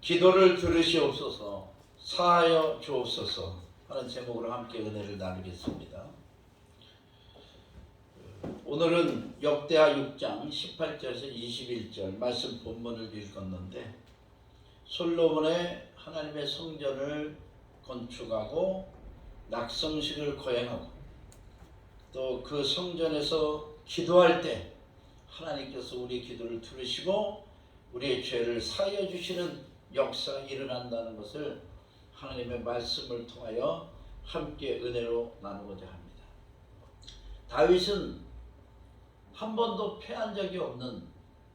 기도를 들으시옵소서, 사하여 주옵소서 하는 제목으로 함께 은혜를 나누겠습니다. 오늘은 역대하 6장 18절에서 21절 말씀 본문을 읽었는데, 솔로몬의 하나님의 성전을 건축하고 낙성식을 거행하고 또 그 성전에서 기도할 때 하나님께서 우리 기도를 들으시고 우리의 죄를 사하여 주시는 역사가 일어난다는 것을 하나님의 말씀을 통하여 함께 은혜로 나누고자 합니다. 다윗은 한 번도 패한 적이 없는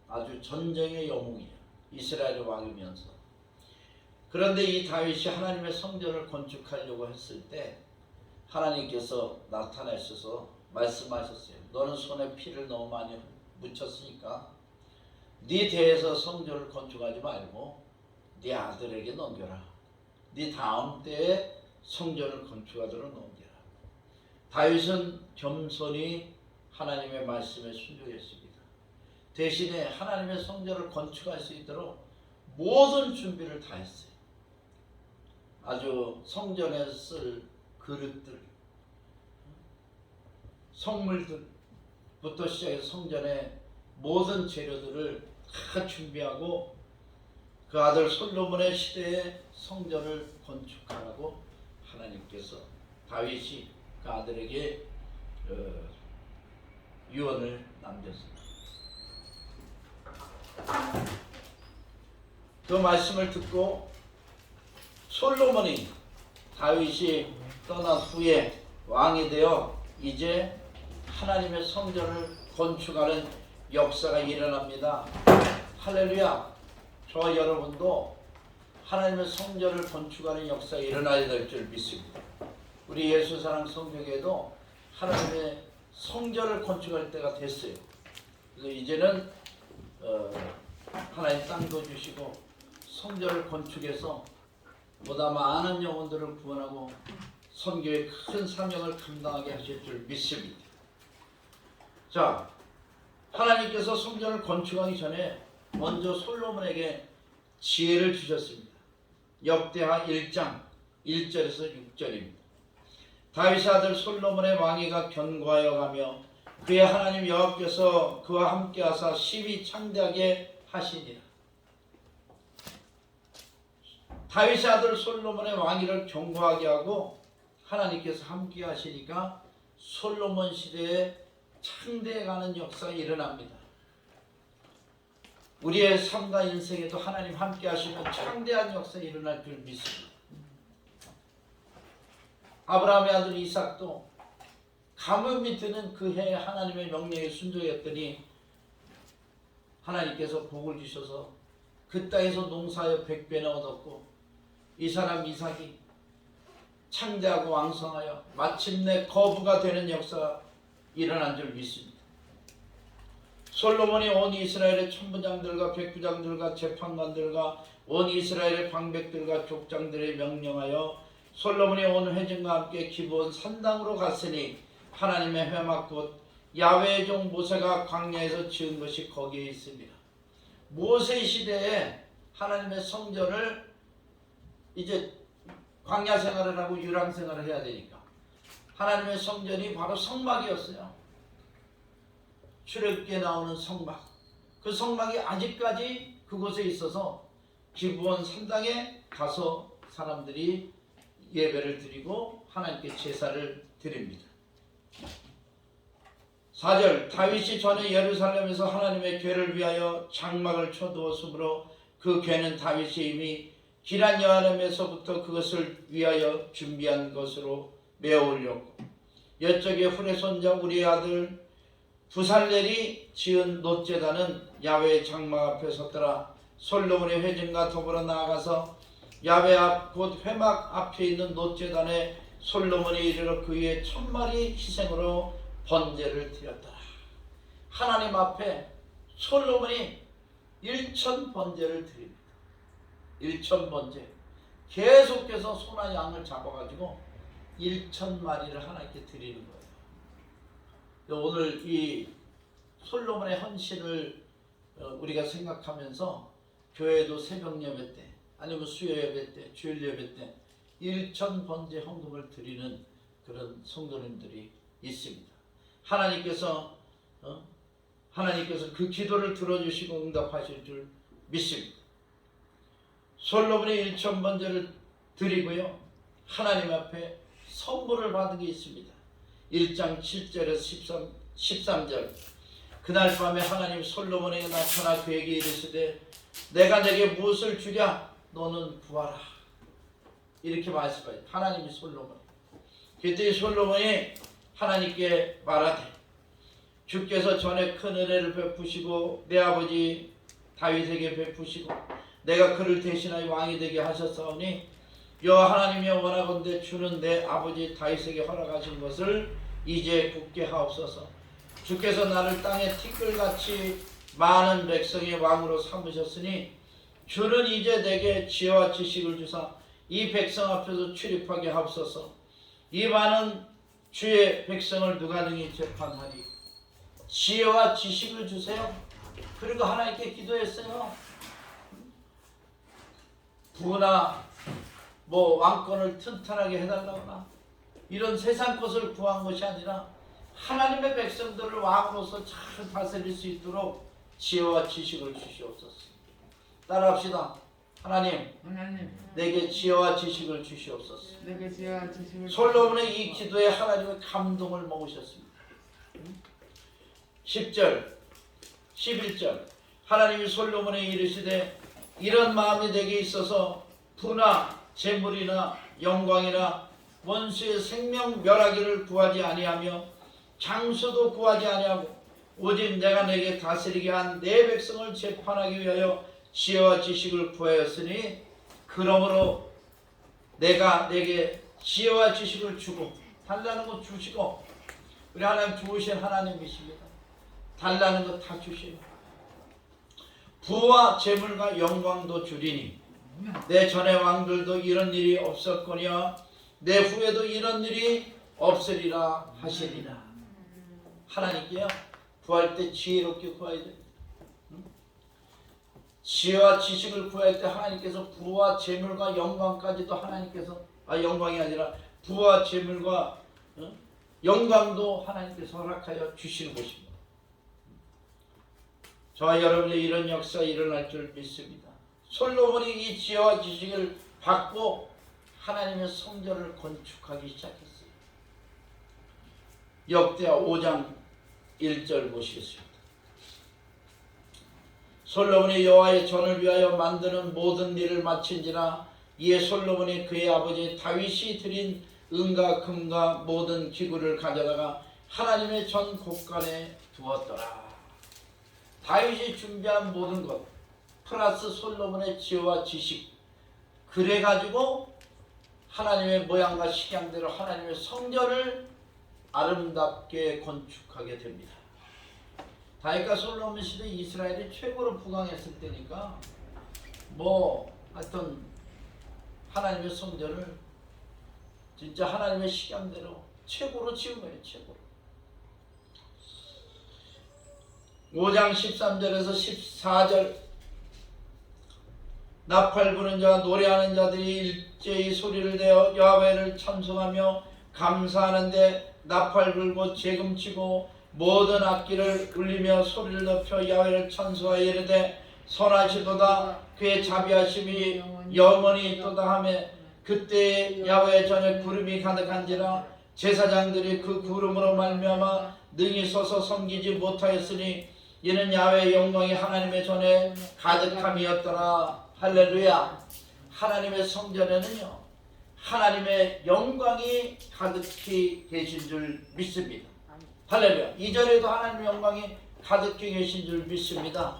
아주 전쟁의 영웅이에요. 이스라엘의 왕이면서. 그런데 이 다윗이 하나님의 성전을 건축하려고 했을 때 하나님께서 나타나셔서 말씀하셨어요. 너는 손에 피를 너무 많이 묻혔으니까 네 대에서 성전을 건축하지 말고 네 아들에게 넘겨라. 네 다음 때에 성전을 건축하도록 넘겨라. 다윗은 겸손히 하나님의 말씀에 순종했습니다. 대신에 하나님의 성전을 건축할 수 있도록 모든 준비를 다 했어요. 아주 성전에 쓸 그릇들, 성물들부터 시작해서 성전의 모든 재료들을 다 준비하고 그 아들 솔로몬의 시대에 성전을 건축하라고 하나님께서 다윗이 그 아들에게 유언을 남겼습니다. 그 말씀을 듣고 솔로몬이 다윗이 떠난 후에 왕이 되어 이제 하나님의 성전을 건축하는 역사가 일어납니다. 할렐루야. 저와 여러분도 하나님의 성전을 건축하는 역사가 일어나야 될 줄 믿습니다. 우리 예수사랑 성교회도 하나님의 성전을 건축할 때가 됐어요. 그래서 이제는 하나님 땅도 주시고 성전을 건축해서 보다 많은 영혼들을 구원하고 선교의 큰 사명을 감당하게 하실 줄 믿습니다. 자, 하나님께서 성전을 건축하기 전에 먼저 솔로몬에게 지혜를 주셨습니다. 역대하 1장 1절에서 6절입니다. 다윗의 아들 솔로몬의 왕위가 견고하여 가며 그의 하나님 여호와께서 그와 함께 하사 심히 창대하게 하시니라. 다윗의 아들 솔로몬의 왕위를 견고하게 하고 하나님께서 함께 하시니까 솔로몬 시대에 창대해가는 역사가 일어납니다. 우리의 삶과 인생에도 하나님 함께 하시면 창대한 역사가 일어날 줄 믿습니다. 아브라함의 아들 이삭도 가뭄이 드는 그 해에 하나님의 명령에 순종했더니 하나님께서 복을 주셔서 그 땅에서 농사하여 100배나 얻었고 이 사람 이삭이 창대하고 왕성하여 마침내 거부가 되는 역사가 일어난 줄 믿습니다. 솔로몬이 온 이스라엘의 천부장들과 백부장들과 재판관들과 온 이스라엘의 방백들과 족장들에 명령하여 솔로몬이 온 회중과 함께 기브온 산당으로 갔으니 하나님의 회막 곧 야훼의 종 모세가 광야에서 지은 것이 거기에 있습니다. 모세 시대에 하나님의 성전을 이제 광야 생활을 하고 유랑 생활을 해야 되니까 하나님의 성전이 바로 성막이었어요. 출애굽기에 나오는 성막. 그 성막이 아직까지 그곳에 있어서 기브온 산당에 가서 사람들이 예배를 드리고 하나님께 제사를 드립니다. 4절 다윗이 전에 예루살렘에서 하나님의 궤를 위하여 장막을 쳐두었으므로 그 궤는 다윗이 이미 기란 여아렘에서부터 그것을 위하여 준비한 것으로 메어 올렸고 여쪽에 훌의 손자 우리의 아들 부살렐이 지은 놋제단은 야훼의 장막 앞에 섰더라. 솔로몬의 회중과 더불어 나아가서 야훼 앞 곧 회막 앞에 있는 놋제단에 솔로몬이 이르러 그 위에 1000마리 희생으로 번제를 드렸더라. 하나님 앞에 솔로몬이 1000 번제를 드립니다. 1000 번제. 계속해서 소나 양을 잡아가지고 1000마리를 하나님께 드리는 거예요. 오늘 이 솔로몬의 헌신을 우리가 생각하면서 교회도 새벽 예배 때 아니면 수요 예배 때, 주일 예배 때 1천 번제 헌금을 드리는 그런 성도님들이 있습니다. 하나님께서 그 기도를 들어주시고 응답하실 줄 믿습니다. 솔로몬이 1천 번제를 드리고요, 하나님 앞에 선물을 받은 게 있습니다. 1장 7절에서 13절. 그날 밤에 하나님 솔로몬에게 나타나 그에게 이르시되 내가 내게 무엇을 주랴? 너는 구하라. 이렇게 말씀하죠. 하나님이 솔로몬. 그때 솔로몬이 하나님께 말하되 주께서 전에 큰 은혜를 베푸시고 내 아버지 다윗에게 베푸시고 내가 그를 대신하여 왕이 되게 하셨사오니 여호와 하나님이여 원하건대 주는 내 아버지 다윗에게 허락하신 것을 이제 굳게 하옵소서. 주께서 나를 땅에 티끌같이 많은 백성의 왕으로 삼으셨으니 주는 이제 내게 지혜와 지식을 주사 이 백성 앞에서 출입하게 하옵소서. 이 많은 주의 백성을 누가 능히 재판하리. 지혜와 지식을 주세요. 그리고 하나님께 기도했어요. 부나 왕권을 튼튼하게 해달라거나 이런 세상 것을 구한 것이 아니라 하나님의 백성들을 왕으로서 잘 다스릴 수 있도록 지혜와 지식을 주시옵소서. 따라합시다. 하나님, 내게 지혜와 지식을 주시옵소서. 솔로몬의 이 기도에 하나님의 감동을 먹으셨습니다. 10절, 11절. 하나님이 솔로몬에 이르시되 이런 마음이 내게 있어서 부나 재물이나 영광이나 원수의 생명 멸하기를 구하지 아니하며 장수도 구하지 아니하고 오직 내가 내게 다스리게 한 내 백성을 재판하기 위하여 지혜와 지식을 구하였으니 그러므로 내가 내게 지혜와 지식을 주고 달라는 것 주시고 우리 하나님 좋으신 하나님이십니다. 달라는 것 다 주시고 부와 재물과 영광도 주리니 내 전의 왕들도 이런 일이 없었거니와 내 후에도 이런 일이 없으리라 하시리라. 하나님께요 구할 때 지혜롭게 구해야 됩니다. 지혜와 지식을 구할 때 하나님께서 부와 재물과 영광까지도 하나님께서 영광이 아니라 부와 재물과 영광도 하나님께서 허락하여 주시는 것입니다. 저와 여러분의 이런 역사 일어날 줄 믿습니다. 솔로몬이 이 지혜와 지식을 받고 하나님의 성전을 건축하기 시작했어요. 역대하 5장 1절 보시겠습니다. 솔로몬이 여호와의 전을 위하여 만드는 모든 일을 마친지라 이에 솔로몬이 그의 아버지 다윗이 드린 은과 금과 모든 기구를 가져다가 하나님의 전 곳간에 두었더라. 다윗이 준비한 모든 것 플러스 솔로몬의 지혜와 지식 그래가지고 하나님의 모양과 식양대로 하나님의 성전을 아름답게 건축하게 됩니다. 다윗과 솔로몬 시대 이스라엘이 최고로 부강했을 때니까 하여튼 하나님의 성전을 진짜 하나님의 식양대로 최고로 지은 거예요. 최고로. 5장 13절에서 14절 나팔 부는 자 노래하는 자들이 일제히 소리를 내어 야훼를 찬송하며 감사하는데 나팔 불고 재금치고 모든 악기를 울리며 소리를 높여 야훼를 찬송하여 이르되 선하시도다 그의 자비하심이 영원히 있도다 하며 그때 야훼 전에 구름이 가득한지라 제사장들이 그 구름으로 말미암아 능히 서서 섬기지 못하였으니 이는 야훼의 영광이 하나님의 전에 가득함이었더라. 할렐루야. 하나님의 성전에는요 하나님의 영광이 가득히 계신 줄 믿습니다. 할렐루야. 이전에도 하나님의 영광이 가득히 계신 줄 믿습니다.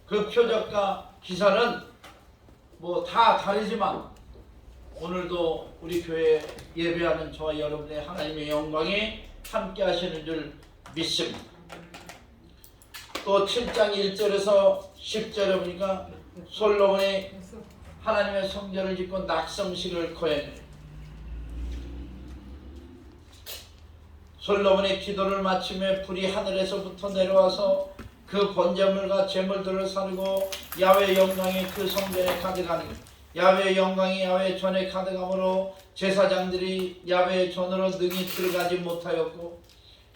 그 표적과 기사는 다 다르지만 오늘도 우리 교회 예배하는 저와 여러분의 하나님의 영광이 함께 하시는 줄 믿습니다. 또 7장 1절에서 10절에 보니까 솔로몬이 하나님의 성전을 짓고 낙성식을 거행해요. 솔로몬의 기도를 마치며 불이 하늘에서부터 내려와서 그 번제물과 제물들을 사르고 야훼 영광이 그 성전에 가득하니 야훼 영광이 야훼 전에 가득함으로 제사장들이 야훼 전으로 능히 들어가지 못하였고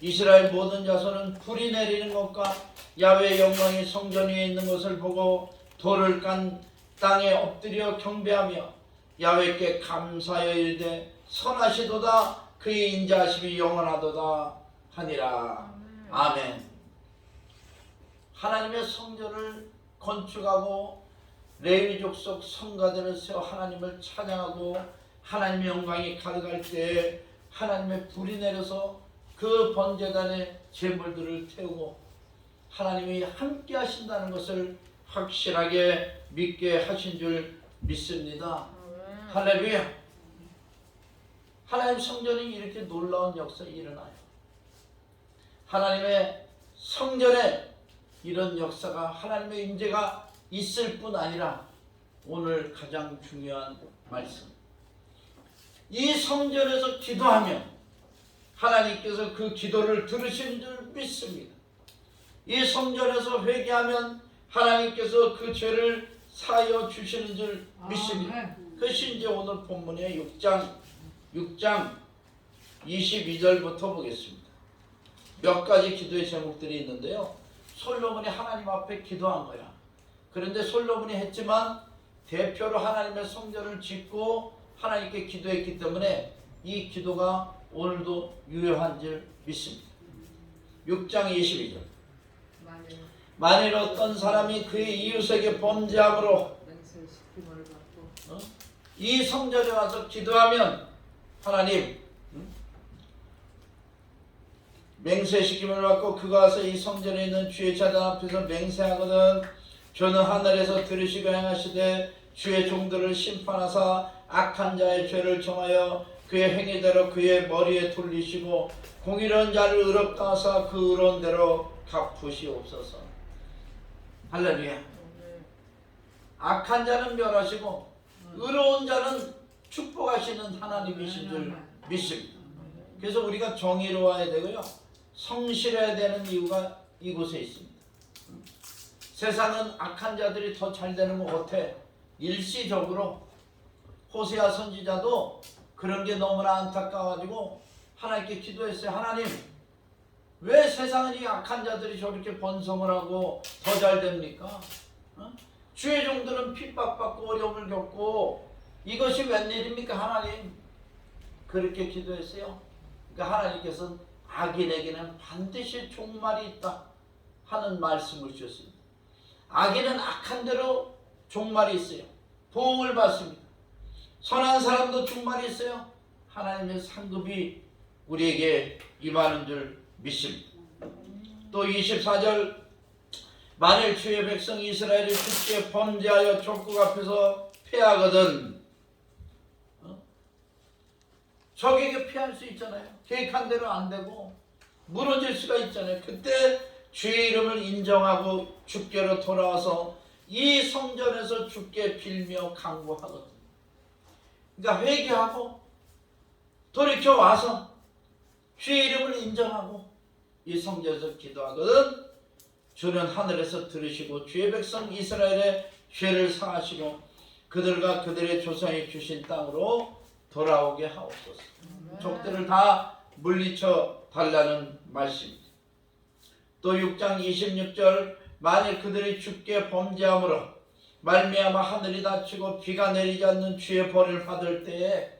이스라엘 모든 자손은 불이 내리는 것과 야훼 영광이 성전 위에 있는 것을 보고 돌을 깐 땅에 엎드려 경배하며 야훼께 감사하여 이르되 선하시도다 그의 인자하심이 영원하도다 하니라. 아멘. 하나님의 성전을 건축하고 레위 족속 성가대를 세워 하나님을 찬양하고 하나님의 영광이 가득할 때에 하나님의 불이 내려서 그 번제단의 제물들을 태우고 하나님이 함께 하신다는 것을 확실하게 믿게 하신 줄 믿습니다. 할렐루야. 하나님 성전이 이렇게 놀라운 역사가 일어나요. 하나님의 성전에 이런 역사가 하나님의 임재가 있을 뿐 아니라 오늘 가장 중요한 말씀, 이 성전에서 기도하면 하나님께서 그 기도를 들으신 줄 믿습니다. 이 성전에서 회개하면 하나님께서 그 죄를 사하여 주시는 줄 믿습니다. 그것이 이제 오늘 본문의 6장 22절부터 보겠습니다. 몇 가지 기도의 제목들이 있는데요. 솔로몬이 하나님 앞에 기도한 거야. 그런데 솔로몬이 했지만 대표로 하나님의 성전을 짓고 하나님께 기도했기 때문에 이 기도가 오늘도 유효한 줄 믿습니다. 6장 22절. 만일 어떤 사람이 그의 이웃에게 범죄함으로 이 성전에 와서 기도하면 하나님 맹세시킴을 받고 그가 와서 이 성전에 있는 주의 제단 앞에서 맹세하거든 저는 하늘에서 들으시고 행하시되 주의 종들을 심판하사 악한 자의 죄를 정하여 그의 행위대로 그의 머리에 돌리시고 공의로운 자를 의롭다 하사 그 의로운 대로 갚으시옵소서. 할렐루야. 악한 자는 멸하시고 의로운 자는 축복하시는 하나님이신 줄 믿습니다. 그래서 우리가 정의로워야 되고요, 성실해야 되는 이유가 이곳에 있습니다. 세상은 악한 자들이 더 잘 되는 것 같아. 일시적으로 호세아 선지자도 그런 게 너무나 안타까워가지고 하나님께 기도했어요. 하나님, 왜 세상은 이 악한 자들이 저렇게 번성을 하고 더 잘 됩니까? 주의 종들은 핍박받고 어려움을 겪고 이것이 웬일입니까 하나님? 그렇게 기도했어요. 그러니까 하나님께서는 악인에게는 반드시 종말이 있다 하는 말씀을 주셨습니다. 악인은 악한 대로 종말이 있어요. 보응을 받습니다. 선한 사람도 종말이 있어요. 하나님의 상급이 우리에게 임하는 줄 믿습니다. 또 24절, 만일 주의 백성 이스라엘이 주께 범죄하여 족국 앞에서 패하거든, 적에게 피할 수 있잖아요. 계획한 대로 안 되고 무너질 수가 있잖아요. 그때 주의 이름을 인정하고 주께로 돌아와서 이 성전에서 주께 빌며 간구하거든. 그러니까 회개하고 돌이켜 와서 주의 이름을 인정하고 이 성전에서 기도하거든 주는 하늘에서 들으시고 주의 백성 이스라엘의 죄를 사하시고 그들과 그들의 조상이 주신 땅으로 돌아오게 하옵소서. 적들을 다 물리쳐 달라는 말씀입니다. 또 6장 26절, 만일 그들이 주께 범죄함으로 말미암아 하늘이 닫히고 비가 내리지 않는 주의 벌을 받을 때에,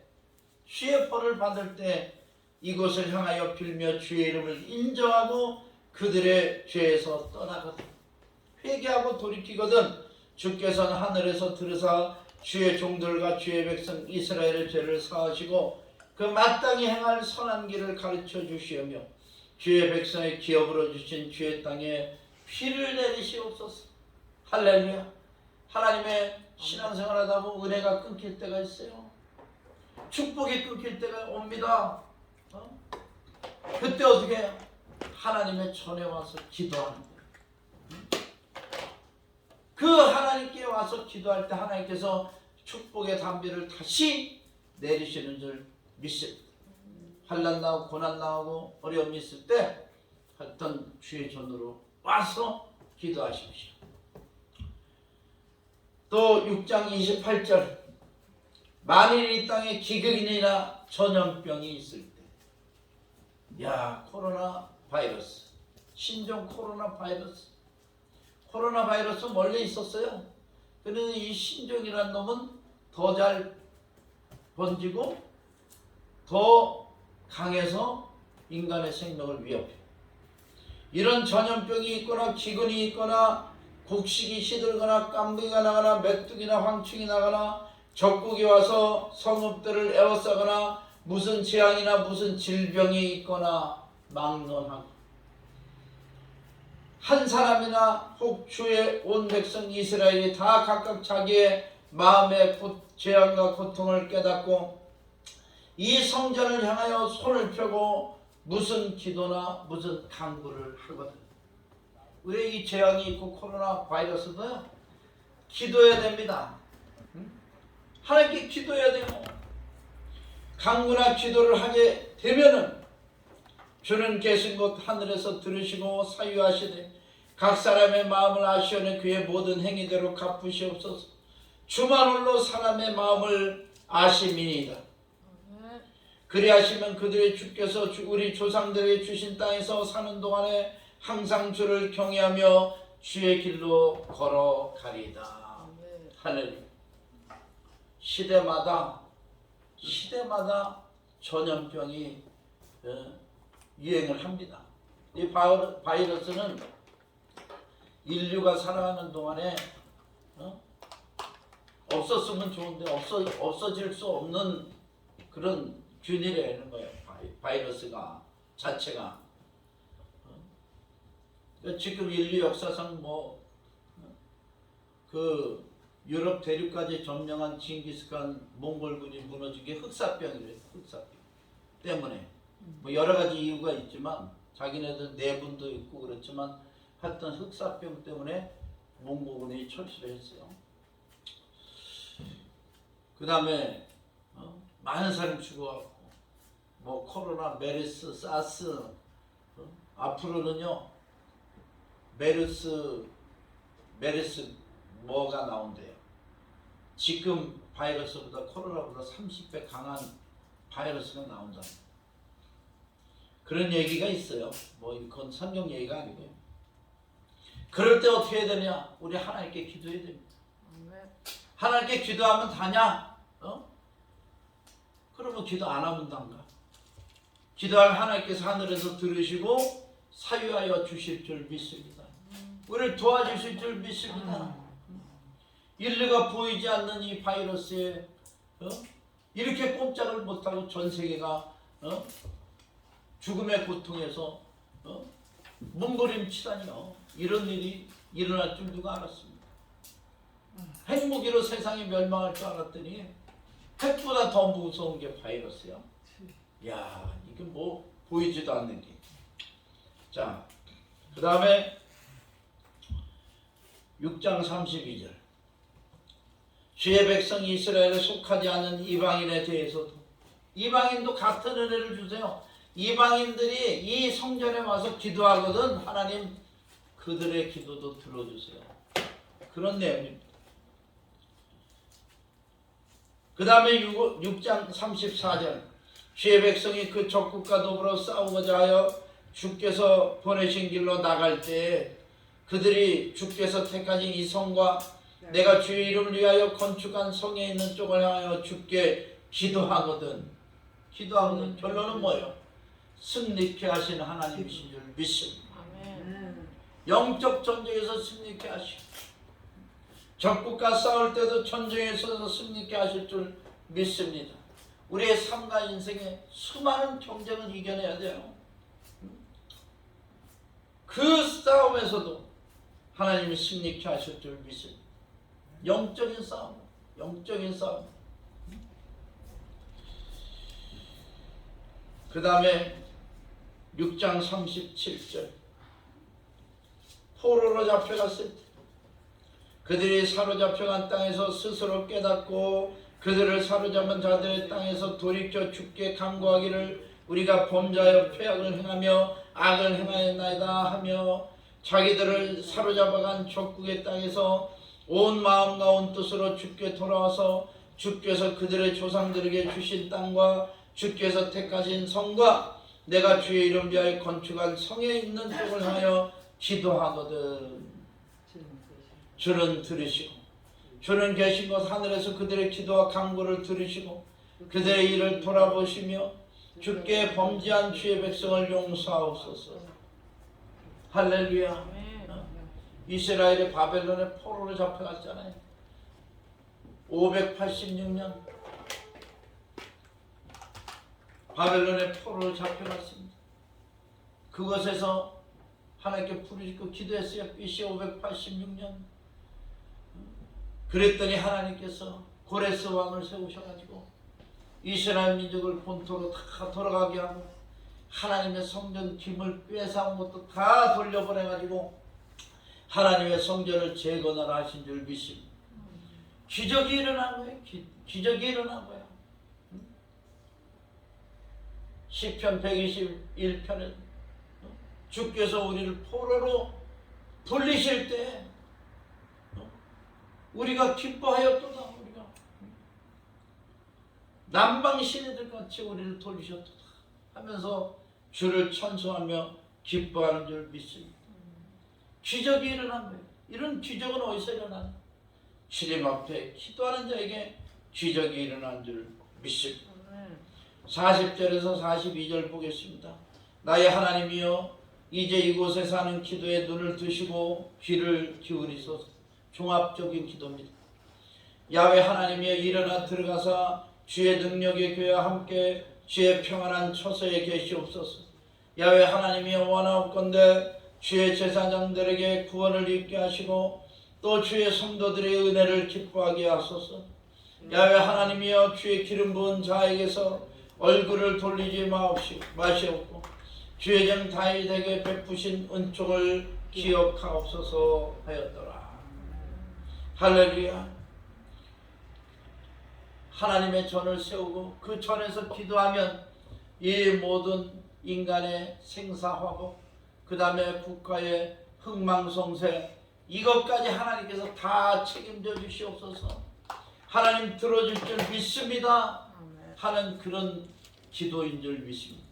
주의 벌을 받을 때 이곳을 향하여 빌며 주의 이름을 인정하고 그들의 죄에서 떠나거든, 회개하고 돌이키거든 주께서는 하늘에서 들으사 주의 종들과 주의 백성 이스라엘의 죄를 사하시고 그 마땅히 행할 선한 길을 가르쳐 주시오며 주의 백성의 기업으로 주신 주의 땅에 피를 내리시옵소서. 할렐루야. 하나님의 신앙생활하다 보면 은혜가 끊길 때가 있어요. 축복이 끊길 때가 옵니다. 그때 어떻게 해요? 하나님의 전에 와서 기도하는 거예요. 그 하나님께 와서 기도할 때 하나님께서 축복의 담비를 다시 내리시는 줄 믿습니다. 환난 나오고 고난 나오고 어려움이 있을 때 어떤 주의 전으로 와서 기도하십시오. 또 6장 28절 만일 이 땅에 기근이나 전염병이 있을 때, 야, 코로나 바이러스, 신종 코로나 바이러스 원래 있었어요. 그런데 이 신종이라는 놈은 더 잘 번지고 더 강해서 인간의 생명을 위협해. 이런 전염병이 있거나 기근이 있거나 곡식이 시들거나 깜부기가 나거나 메뚜기나 황충이 나거나 적국이 와서 성읍들을 에워싸거나 무슨 재앙이나 무슨 질병이 있거나 막론하고 한 사람이나 혹 주의 온 백성 이스라엘이 다 각각 자기의 마음의 재앙과 고통을 깨닫고 이 성전을 향하여 손을 펴고 무슨 기도나 무슨 간구를 하거든. 우리 이 재앙이 있고 코로나 바이러스도요, 기도해야 됩니다. 하나님께 기도해야 돼요. 간구나 기도를 하게 되면은 주는 계신 곳 하늘에서 들으시고 사유하시되 각 사람의 마음을 아시오니 그의 모든 행위대로 갚으시옵소서. 주만 홀로 사람의 마음을 아심이니이다. 그리하시면 그들의 주께서 우리 조상들에게 주신 땅에서 사는 동안에 항상 주를 경외하며 주의 길로 걸어가리이다. 할렐루야. 시대마다 전염병이 유행을 합니다. 이 바이러스는 인류가 살아가는 동안에 없었으면 좋은데 없어질 수 없는 그런 균이라는 거예요. 바이러스가 자체가. 지금 인류 역사상 그 유럽 대륙까지 점령한 징기스칸 몽골군이 무너진 게 흑사병이래요. 흑사병 때문에. 여러 가지 이유가 있지만 자기네들 내분도 있고 그렇지만 하여튼 흑사병 때문에 몽골군이 철수를 했어요. 그 다음에 많은 사람이 죽어갖고 코로나, 메르스, 사스, 앞으로는요 메르스 뭐가 나온대요. 지금 바이러스보다 코로나보다 30배 강한 바이러스가 나온다. 그런 얘기가 있어요. 이건 성경 얘기가 아니고요. 그럴 때 어떻게 해야 되냐? 우리 하나님께 기도해야 됩니다. 하나님께 기도하면 다냐? 그러면 기도 안 하면 단가? 기도하면 하나님께서 하늘에서 들으시고 사유하여 주실 줄 믿습니다. 우리를 도와주실 줄 믿습니다. 인류가 보이지 않는 이 바이러스에 이렇게 꼼짝을 못하고 전 세계가 죽음의 고통에서 몸부림치다니요. 이런 일이 일어날 줄 누가 알았습니다. 핵무기로 세상이 멸망할 줄 알았더니 핵보다 더 무서운 게 바이러스야. 야, 이게 보이지도 않는 게. 자, 그 다음에 6장 32절. 주의 백성 이스라엘에 속하지 않은 이방인에 대해서도 이방인도 같은 은혜를 주세요. 이방인들이 이 성전에 와서 기도하거든 하나님 그들의 기도도 들어주세요. 그런 내용입니다. 그 다음에 6장 34절. 주의 백성이 그 적국과 더불어 싸우고자 하여 주께서 보내신 길로 나갈 때에 그들이 주께서 택하신 이 성과 내가 주의 이름을 위하여 건축한 성에 있는 쪽을 향하여 주께 기도하거든. 결론은 뭐예요? 승리케 하시는 하나님이신 줄 믿습니다. 영적 전쟁에서 승리케 하시고 적국과 싸울 때도 전쟁에서 승리케 하실 줄 믿습니다. 우리의 삶과 인생에 수많은 경쟁을 이겨내야 돼요. 그 싸움에서도 하나님이 승리케 하실 줄 믿습니다. 영적인 싸움. 그 다음에 6장 37절. 포로로 잡혀갔을 때 그들이 사로잡혀간 땅에서 스스로 깨닫고 그들을 사로잡은 자들의 땅에서 돌이켜 주께 간구하기를 우리가 범죄하여 죄악을 행하며 악을 행하였나이다 하며 자기들을 사로잡아간 적국의 땅에서 온 마음과 온 뜻으로 주께 돌아와서 주께서 그들의 조상들에게 주신 땅과 주께서 택하신 성과 내가 주의 이름 위하여 건축한 성에 있는 쪽을 하여 기도하거든. 주는 들으시고 주는 계신 곳 하늘에서 그들의 기도와 간구를 들으시고 그들의 일을 돌아보시며 주께 범죄한 주의 백성을 용서하옵소서. 할렐루야. 이스라엘이 바벨론의 포로로 잡혀갔잖아요. 586년 바벨론의 포로로 잡혀갔습니다. 그것에서 하나님께 부르짖고 기도했어요. BC 586년. 그랬더니 하나님께서 고레스 왕을 세우셔가지고 이스라엘 민족을 본토로 다 돌아가게 하고 하나님의 성전 김을 뺏어온 것도 다 돌려보내가지고 하나님의 성전을 재건하신 줄 믿습니다. 기적이 일어난 거예요. 기적이 일어난 거예요. 시편 121편에 주께서 우리를 포로로 돌리실 때 우리가 기뻐하였도다. 우리가 남방 시내들 같이 우리를 돌리셨도다 하면서 주를 찬송하며 기뻐하는 줄 믿습니다. 기적이 일어난 거예요. 이런 기적은 어디서 일어나나? 주님 앞에 기도하는 자에게 기적이 일어난 줄 믿습니다. 40절에서 42절 보겠습니다. 나의 하나님이여 이제 이곳에 사는 기도에 눈을 뜨시고 귀를 기울이소서. 종합적인 기도입니다. 야훼 하나님이여 일어나 들어가사 주의 능력의 교회와 함께 주의 평안한 처소에 계시옵소서. 야훼 하나님이여 원하옵건대 주의 제사장들에게 구원을 입게 하시고 또 주의 성도들의 은혜를 기뻐하게 하소서. 야훼 하나님이여 주의 기름 부은 자에게서 얼굴을 돌리지 마시옵고 주의 종 다윗에게 베푸신 은총을 기억하옵소서 하였더라. 할렐루야. 하나님의 전을 세우고 그 전에서 기도하면 이 모든 인간의 생사화복, 그 다음에 국가의 흥망성쇠, 이것까지 하나님께서 다 책임져 주시옵소서. 하나님 들어줄 줄 믿습니다 하는 그런 기도인 줄 믿습니다.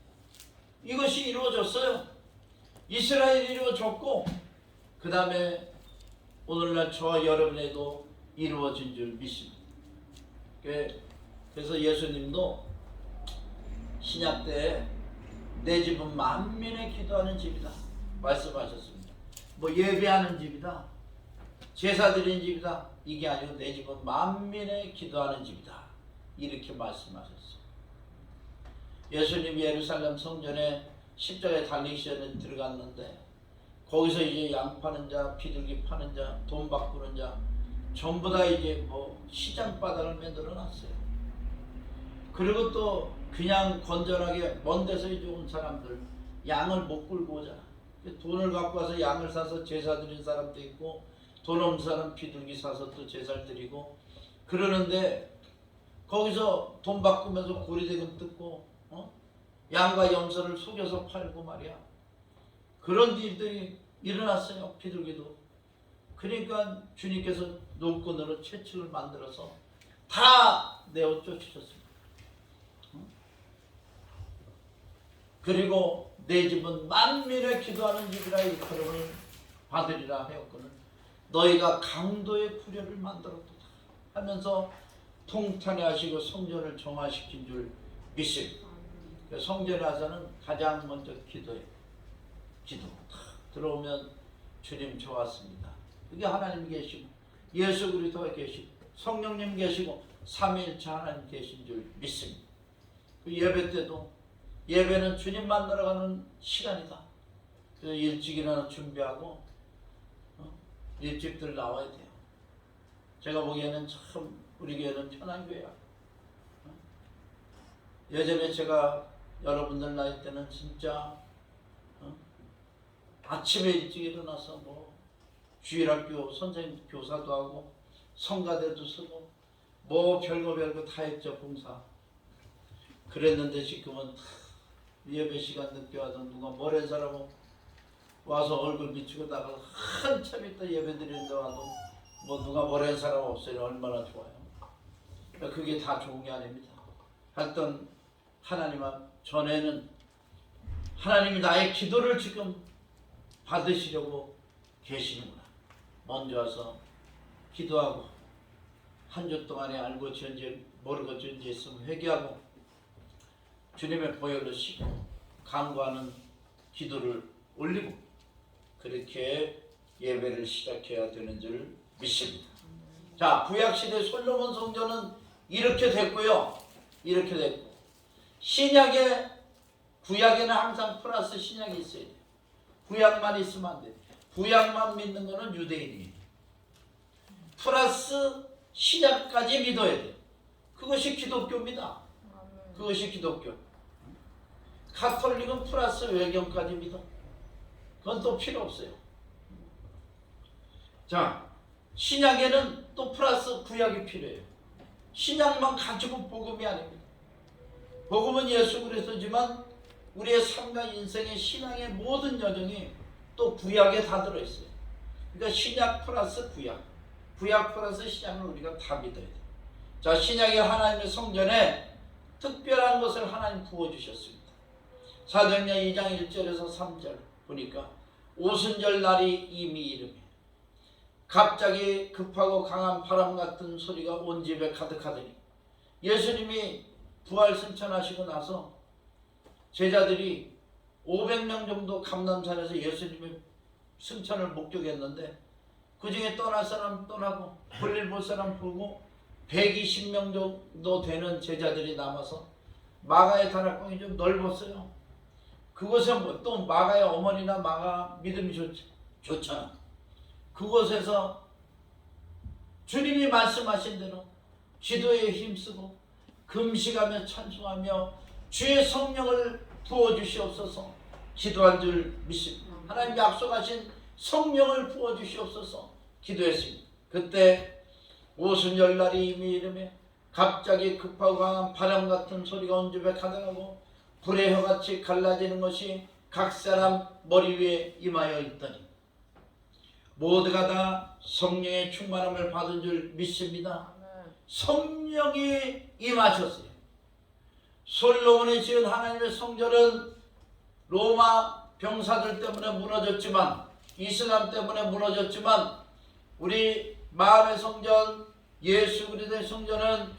이것이 이루어졌어요. 이스라엘이 이루어졌고 그 다음에 오늘날 저와 여러분에도 이루어진 줄 믿습니다. 그래서 예수님도 신약 때 내 집은 만민의 기도하는 집이다 말씀하셨습니다. 뭐 예배하는 집이다, 제사 드리는 집이다, 이게 아니고 내 집은 만민의 기도하는 집이다 이렇게 말씀하셨어요. 예수님이 예루살렘 성전에 십자가에 달리기 전에 들어갔는데 거기서 이제 양 파는 자, 비둘기 파는 자, 돈 바꾸는 자 전부 다 이제 뭐 시장 바닥을 만들어 놨어요. 그리고 또 그냥 건전하게 먼 데서 이제 온 사람들 양을 못 끌고 오잖아. 돈을 갖고 와서 양을 사서 제사 드린 사람도 있고 돈 없는 사람 비둘기 사서 또 제사를 드리고 그러는데 거기서 돈 바꾸면서 고리대금 뜯고 양과 염소를 속여서 팔고 말이야. 그런 일들이 일어났어요. 비둘기도. 그러니까 주님께서 노끈으로 채찍을 만들어서 다 내어 쫓으셨습니다. 그리고 내 집은 만민의 기도하는 집이라 일컬음을 받으리라 하였거늘 너희가 강도의 구려를 만들었도다 하면서 통탄해 하시고 성전을 정화시킨 줄 믿습니다. 성전에 와서는 가장 먼저 기도해요. 기도 들어오면 주님 좋았습니다. 그게 하나님 계시고 예수 그리스도가 계시고 성령님 계시고 삼위일체 하나님 계신 줄 믿습니다. 그 예배 때도 예배는 주님 만나러 가는 시간이다. 그래서 일찍 일어나 준비하고 일찍들 나와야 돼요. 제가 보기에는 참 우리 교회는 편한 교회야. 예전에 제가 여러분들 나이 때는 진짜 아침에 일찍 일어나서 뭐 주일학교 선생님 교사도 하고 성가대도 쓰고 뭐 별거 다 했죠. 봉사. 그랬는데 지금은 예배 시간 늦게 와서 누가 뭘 한 사람은 와서 얼굴 비추고 나가서 한참 있다 예배드리는데 와도 뭐 누가 뭐라는 사람 없어요. 얼마나 좋아요. 그게 다 좋은 게 아닙니다. 하여튼 하나님 앞 전에는 하나님이 나의 기도를 지금 받으시려고 계시는구나. 먼저 와서 기도하고 한 주 동안에 알고 지은지 모르고 지은지 있으면 회개하고 주님의 보혈로 씻고 간구하는 기도를 올리고 그렇게 예배를 시작해야 되는 줄 믿습니다. 자, 구약시대 솔로몬 성전은 이렇게 됐고요. 이렇게 됐고 구약에는 항상 플러스 신약이 있어야 돼요. 구약만 있으면 안 돼요. 구약만 믿는 거는 유대인이에요. 플러스 신약까지 믿어야 돼요. 그것이 기독교입니다. 그것이 기독교. 가톨릭은 플러스 외경까지 믿어. 그건 또 필요 없어요. 자, 신약에는 또 플러스 구약이 필요해요. 신약만 가지고 복음이 아닙니다. 복음은 예수 그리스도지만 우리의 삶과 인생의 신앙의 모든 여정이 또 구약에 다 들어있어요. 그러니까 신약 플러스 구약, 구약 플러스 신약을 우리가 다 믿어야 돼요. 자, 신약의 하나님의 성전에 특별한 것을 하나님 부어주셨습니다. 사도행전 2장 1절에서 3절 보니까 오순절 날이 이미 이르매 갑자기 급하고 강한 바람 같은 소리가 온 집에 가득하더니 예수님이 부활 승천하시고 나서 제자들이 500명 정도 감람산에서 예수님의 승천을 목격했는데 그 중에 떠날 사람 떠나고 볼일 볼 사람 보고 120명 정도 되는 제자들이 남아서 마가의 다락방이 좀 넓었어요. 그곳은 뭐 또 마가의 어머니나 마가 믿음이 좋잖아. 그곳에서 주님이 말씀하신 대로 기도에 힘쓰고 금식하며 찬송하며 주의 성령을 부어주시옵소서 기도한 줄 믿습니다. 하나님 약속하신 성령을 부어주시옵소서 기도했습니다. 그때 오순절 날이 이미 이르매 갑자기 급하고 강한 바람 같은 소리가 온 집에 가득하고 불의 혀같이 갈라지는 것이 각 사람 머리 위에 임하여 있더니 모두가 다 성령의 충만함을 받은 줄 믿습니다. 성령이 임하셨어요. 솔로몬이 지은 하나님의 성전은 로마 병사들 때문에 무너졌지만 이슬람 때문에 무너졌지만 우리 마음의 성전 예수 그리스도의 성전은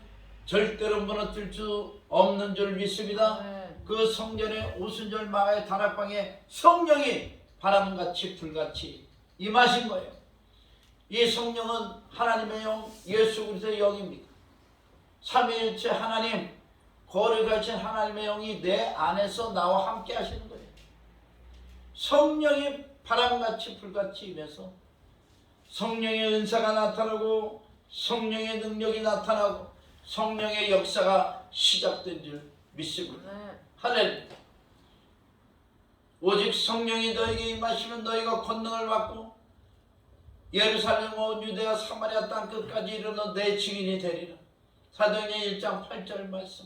절대로 무너질 수 없는 줄 믿습니다. 그 성전의 오순절 마가의 다락방에 성령이 바람같이 불같이 임하신 거예요. 이 성령은 하나님의 영 예수 그리스도의 영입니다. 삼위일체 하나님 거룩하신 하나님의 영이 내 안에서 나와 함께 하시는 거예요. 성령이 바람같이 불같이 임해서 성령의 은사가 나타나고 성령의 능력이 나타나고 성령의 역사가 시작된 줄 믿습니다. 할렐루야. 오직 성령이 너에게 임하시면 너희가 권능을 받고 예루살렘 온 유대와 사마리아 땅 끝까지 이르러 내 증인이 되리라. 사도행전 1장 8절 말씀.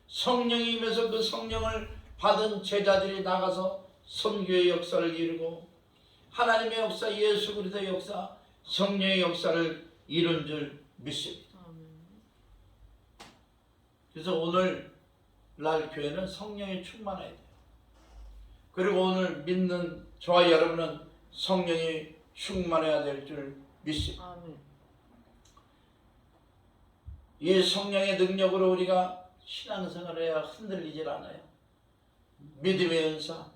성령이 임해서 그 성령을 받은 제자들이 나가서 선교의 역사를 이루고 하나님의 역사, 예수 그리스도의 역사, 성령의 역사를 이룬 줄 믿습니다. 그래서 오늘날 교회는 성령이 충만해야 돼요. 그리고 오늘 믿는 저와 여러분은 성령이 충만해야 될 줄 믿습니다. 이 성령의 능력으로 우리가 신앙생활을 해야 흔들리질 않아요. 믿음의 은사,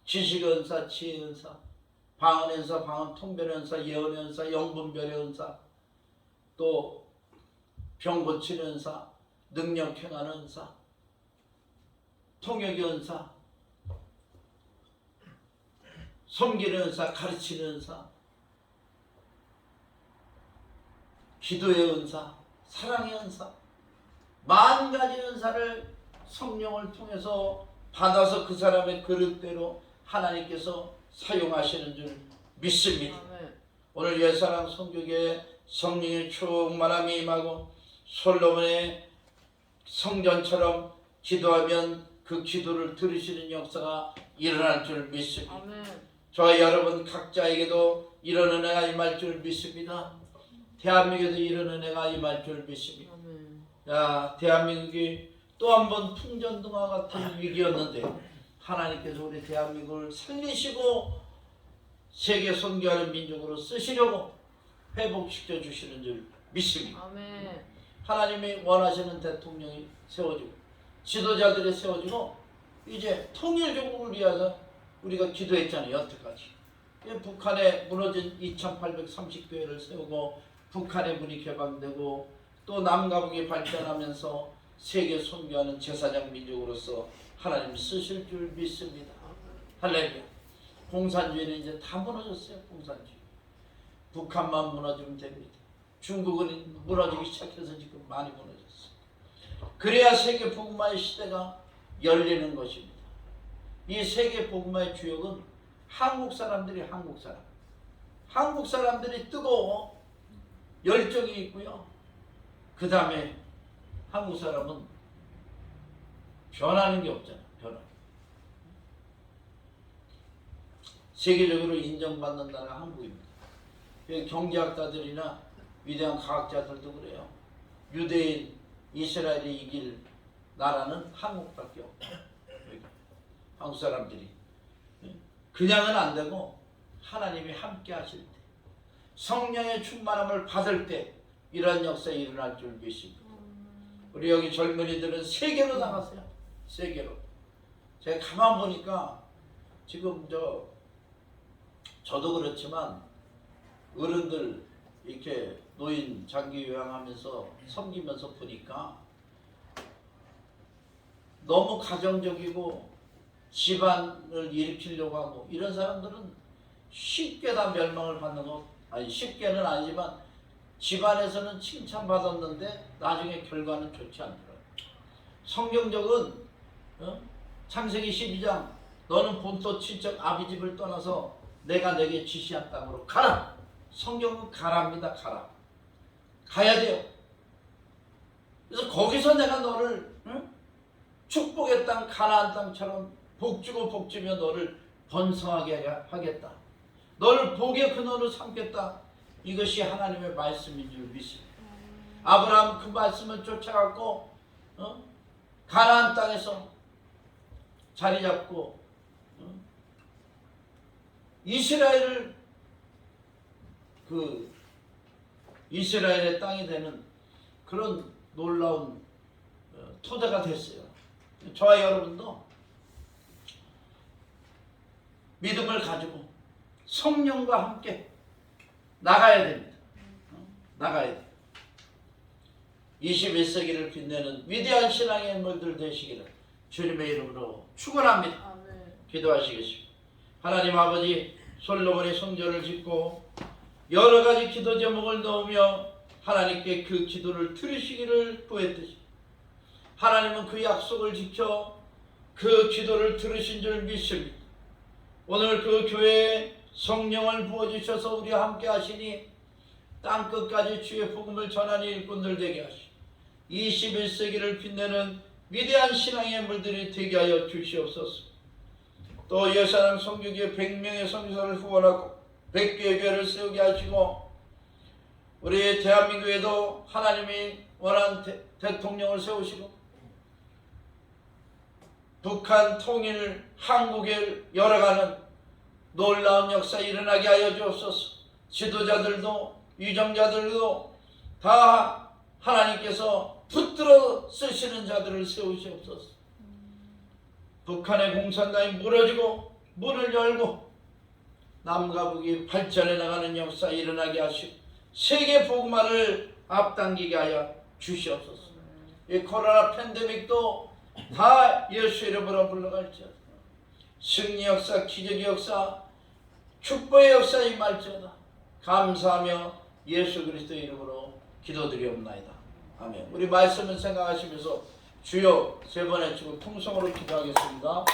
지식의 은사, 지혜의 은사, 방언의 은사, 방언 통변의 은사, 예언의 은사, 영분별의 은사, 또 병 고치는 은사, 능력 행하는 은사, 통역의 은사, 섬기는 은사, 가르치는 은사, 기도의 은사, 사랑의 은사, 10,000가지 은사를 성령을 통해서 받아서 그 사람의 그릇대로 하나님께서 사용하시는 줄 믿습니다. 오늘 옛사랑 성교계에 성령의 충만함이 임하고 솔로몬의 성전처럼 기도하면 그 기도를 들으시는 역사가 일어날 줄 믿습니다. 저와 여러분 각자에게도 이런 은혜가 임할 줄 믿습니다. 대한민국에도 이런 은혜가 임할 줄 믿습니다. 야, 대한민국이 또 한 번 풍전등화 같은 위기였는데 하나님께서 우리 대한민국을 살리시고 세계 선교하는 민족으로 쓰시려고 회복시켜 주시는 줄 믿습니다. 아멘. 하나님이 원하시는 대통령이 세워지고 지도자들이 세워지고 이제 통일조국을 위해서 우리가 기도했잖아요. 여태까지 북한에 무너진 2830교회를 세우고 북한의 문이 개방되고 또 남과북이 발전하면서 세계 선교하는 제사장 민족으로서 하나님 쓰실 줄 믿습니다. 할렐루야. 공산주의는 이제 다 무너졌어요. 공산주의. 북한만 무너지면 됩니다. 중국은 무너지기 시작해서 지금 많이 무너졌어요. 그래야 세계 복음화의 시대가 열리는 것입니다. 이 세계 복음화의 주역은 한국 사람들이 한국 사람들이 뜨거워 열정이 있고요. 그 다음에 한국 사람은 변하는 게 없잖아요. 세계적으로 인정받는 나라 한국입니다. 경제학자들이나 위대한 과학자들도 그래요. 유대인, 이스라엘이 이길 나라는 한국밖에 없다. 한국 사람들이 그냥은 안 되고 하나님이 함께 하실 때, 성령의 충만함을 받을 때 이런 역사에 일어날 줄 믿습니다. 우리 여기 젊은이들은 세계로 나가세요. 세계로. 제가 가만 보니까 지금 저도 그렇지만 어른들 이렇게 노인 장기 요양하면서 섬기면서 보니까 너무 가정적이고 집안을 일으키려고 하고 이런 사람들은 쉽게 다 멸망을 받는 거 아니 쉽게는 아니지만 집안에서는 칭찬받았는데 나중에 결과는 좋지 않더라고요. 성경적은 창세기 12장 너는 본토 친척 아비집을 떠나서 내가 내게 지시한 땅으로 가라. 성경은 가랍니다. 가야 돼요. 그래서 거기서 내가 너를 축복의 땅 가나안 땅처럼 복주고 복주며 너를 번성하게 하겠다. 너를 복의 근원으로 삼겠다. 이것이 하나님의 말씀인 줄 믿습니다. 아브라함 그 말씀을 쫓아갖고 가나안 땅에서 자리 잡고 이스라엘을 이스라엘의 땅이 되는 그런 놀라운 토대가 됐어요. 저와 여러분도 믿음을 가지고 성령과 함께 나가야 됩니다. 나가야 돼요. 21세기를 빛내는 위대한 신앙의 인물들 되시기를 주님의 이름으로 축원합니다. 아멘. 기도하시겠습니다. 하나님 아버지, 솔로몬의 성전을 짓고 여러 가지 기도 제목을 넣으며 하나님께 그 기도를 들으시기를 구했듯이 하나님은 그 약속을 지켜 그 기도를 들으신 줄 믿습니다. 오늘 그 교회에 성령을 부어주셔서 우리와 함께 하시니 땅끝까지 주의 복음을 전하는 일꾼들 되게 하시고 21세기를 빛내는 위대한 신앙의 인물들이 되게 하여 주시옵소서. 또 예산항 선교교회 100명의 선교사를 후원하고 100개의 교회를 세우게 하시고 우리 대한민국에도 하나님이 원한 대통령을 세우시고 북한 통일 한국을 열어가는 놀라운 역사 일어나게 하여 주옵소서. 지도자들도 유정자들도 다 하나님께서 붙들어 쓰시는 자들을 세우시옵소서. 북한의 공산당이 무너지고 문을 열고 남과 북이 발전해 나가는 역사 일어나게 하시고 세계 복음화를 앞당기게 하여 주시옵소서. 이 코로나 팬데믹도 다 예수 이름으로 물러갈지어다. 승리 역사, 기적의 역사, 축복의 역사 임할지어다. 감사하며 예수 그리스도의 이름으로 기도드리옵나이다. 아멘. 우리 말씀을 생각하시면서 주여 세 번 외치고 통성으로 기도하겠습니다.